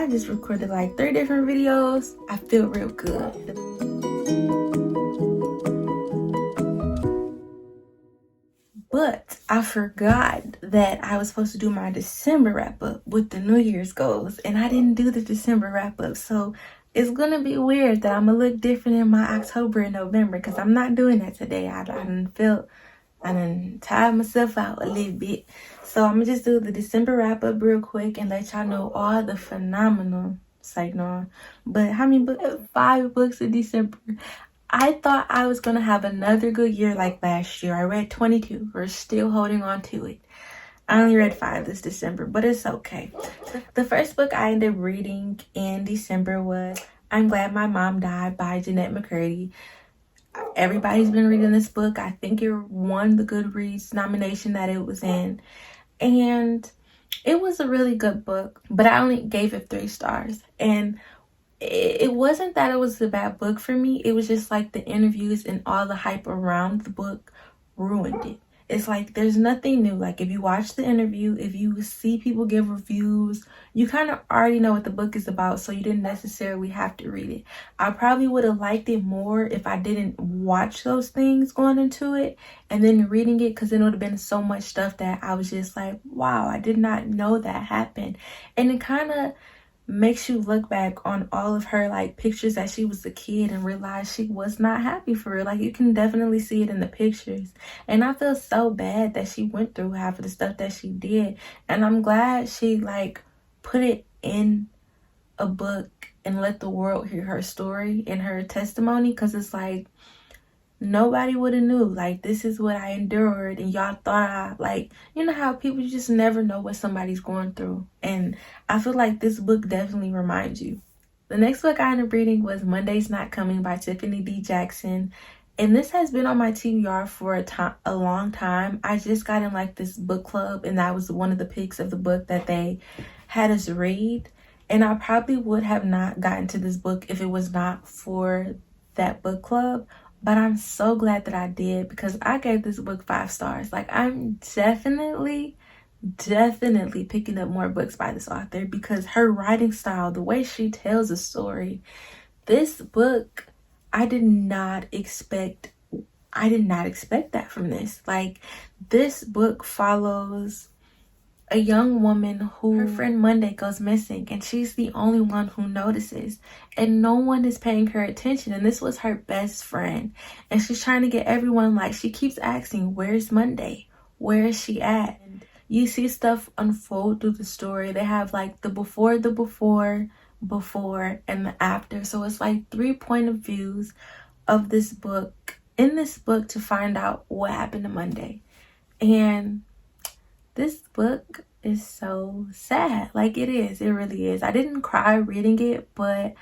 I just recorded like 3 different videos. I feel real good. But I forgot that I was supposed to do my December wrap up with the New Year's goals, and I didn't do the December wrap up. So it's gonna be weird that I'm gonna look different in my October and November, because I'm not doing that today. I done tired myself out a little bit. So I'm gonna just do the December wrap up real quick and let y'all know all the phenomenal, but how many books? 5 books in December. I thought I was gonna have another good year like last year. I read 22. We're still holding on to it. I only read 5 this December, but it's okay. The first book I ended up reading in December was I'm Glad My Mom Died by Jennette McCurdy. Everybody's been reading this book. I think it won the Goodreads nomination that it was in. And it was a really good book, but I only gave it 3 stars. And it wasn't that it was a bad book for me. It was just like the interviews and all the hype around the book ruined it. It's like there's nothing new. Like if you watch the interview, if you see people give reviews, you kind of already know what the book is about, so you didn't necessarily have to read it. I probably would have liked it more if I didn't watch those things going into it and then reading it, because then it would have been so much stuff that I was just like, wow, I did not know that happened. And it kind of makes you look back on all of her like pictures that she was a kid and realize she was not happy for her. Like you can definitely see it in the pictures, and I feel so bad that she went through half of the stuff that she did. And I'm glad she like put it in a book and let the world hear her story and her testimony, because it's like nobody would have knew. Like, this is what I endured, and y'all thought I, like, you know how people just never know what somebody's going through. And I feel like this book definitely reminds you. The next book I ended up reading was Monday's Not Coming by Tiffany D. Jackson. And this has been on my TBR for a long time. I just got in like this book club, and that was one of the picks of the book that they had us read. And I probably would have not gotten to this book if it was not for that book club. But I'm so glad that I did, because I gave this book 5 stars. Like, I'm definitely picking up more books by this author, because her writing style, the way she tells a story, this book, I did not expect that from this. Like, this book follows a young woman who her friend Monday goes missing, and she's the only one who notices, and no one is paying her attention. And this was her best friend, and she's trying to get everyone, like, she keeps asking, where's Monday? Where is she at? And you see stuff unfold through the story. They have like the before, and the after. So it's like 3 point of views of this book, in this book, to find out what happened to Monday. And this book is so sad. Like, it is. It really is. I didn't cry reading it, but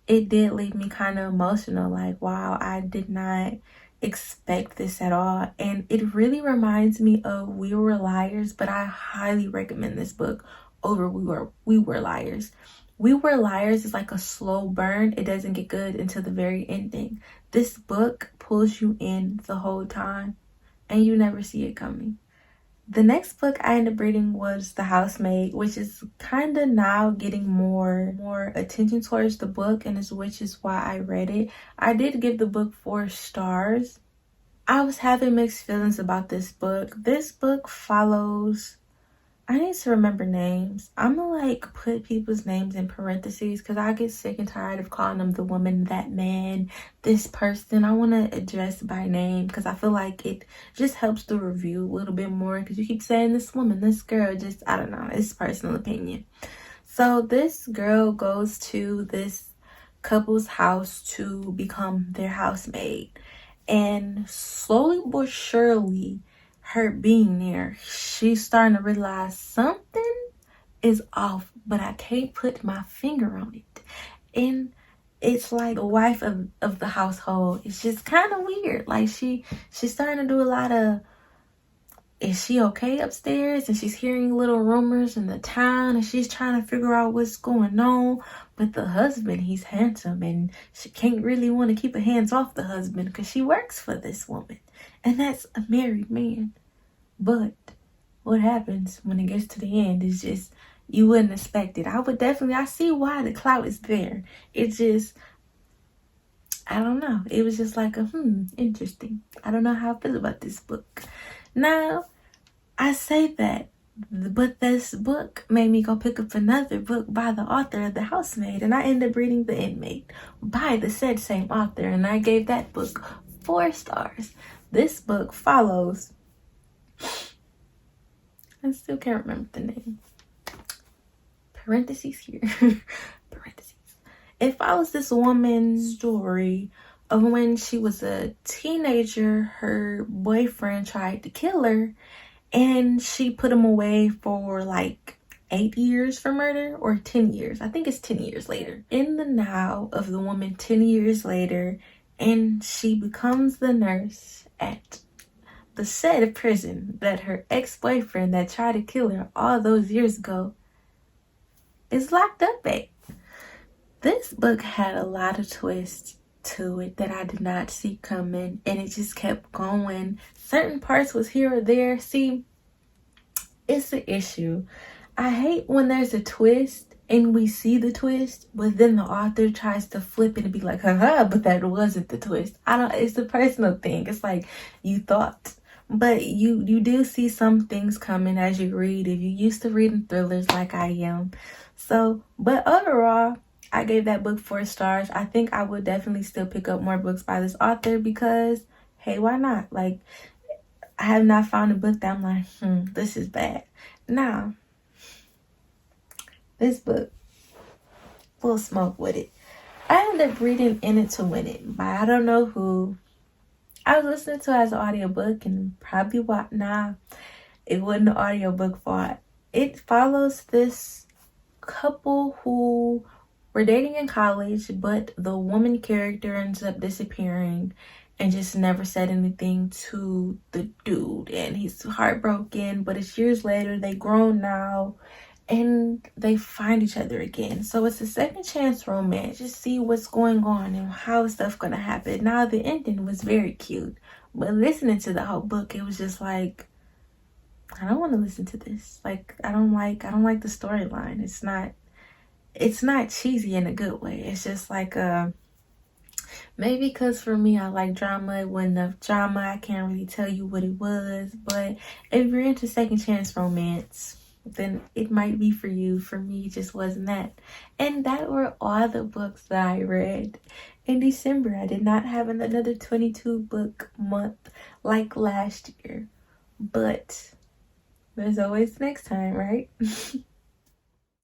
it did leave me kind of emotional. Like, wow, I did not expect this at all. And it really reminds me of We Were Liars, but I highly recommend this book over We Were Liars. We Were Liars is like a slow burn. It doesn't get good until the very ending. This book pulls you in the whole time, and you never see it coming. The next book I ended up reading was The Housemaid, which is kind of now getting more attention towards the book, and which is why I read it. I did give the book 4 stars. I was having mixed feelings about this book. This book follows, I need to remember names. I'm gonna like put people's names in parentheses, because I get sick and tired of calling them the woman, that man, this person. I want to address by name, because I feel like it just helps the review a little bit more, because you keep saying this woman, this girl, just, I don't know, it's personal opinion. So this girl goes to this couple's house to become their housemaid, and slowly but surely, her being there, she's starting to realize something is off, but I can't put my finger on it. And it's like the wife of the household. It's just kind of weird. Like, she's starting to do a lot of, is she okay upstairs? And she's hearing little rumors in the town, and she's trying to figure out what's going on. But the husband, he's handsome, and she can't really want to keep her hands off the husband, because she works for this woman, and that's a married man. But what happens when it gets to the end is just, you wouldn't expect it. I see why the clout is there. It just, I don't know. It was just like interesting. I don't know how I feel about this book. Now, I say that, but this book made me go pick up another book by the author of The Housemaid, and I ended up reading The Inmate by the said same author, and I gave that book 4 stars. This book follows, I still can't remember the name. Parentheses here. Parentheses. It follows this woman's story of when she was a teenager, her boyfriend tried to kill her, and she put him away for like 8 years for murder, or 10 years. I think it's 10 years later. In the now of the woman 10 years later, and she becomes the nurse at the said prison that her ex-boyfriend that tried to kill her all those years ago is locked up at. This book had a lot of twists to it that I did not see coming, and it just kept going. Certain parts was here or there. See, it's an issue. I hate when there's a twist and we see the twist, but then the author tries to flip it and be like, haha, but that wasn't the twist. It's a personal thing. It's like, you thought. But you do see some things coming as you read, if you're used to reading thrillers like I am. So, but overall, I gave that book 4 stars. I think I would definitely still pick up more books by this author because, hey, why not? Like, I have not found a book that I'm like, this is bad. Now, this book, full smoke with it. I ended up reading In It to Win It by I don't know who. I was listening to it as an audiobook, and probably it wasn't an audiobook fault. It follows this couple who were dating in college, but the woman character ends up disappearing and just never said anything to the dude, and he's heartbroken, but it's years later, they grown now, and they find each other again. So it's a second chance romance. Just see what's going on and how stuff gonna happen. Now, the ending was very cute, but listening to the whole book, it was just like, I don't want to listen to this. Like, I don't like the storyline. It's not cheesy in a good way. It's just like maybe because for me, I like drama. It wasn't enough drama. I can't really tell you what it was. But if you're into second chance romance, then it might be for you. For me, it just wasn't that. And that were all the books that I read in December. I did not have another 22 book month like last year. But there's always next time, right?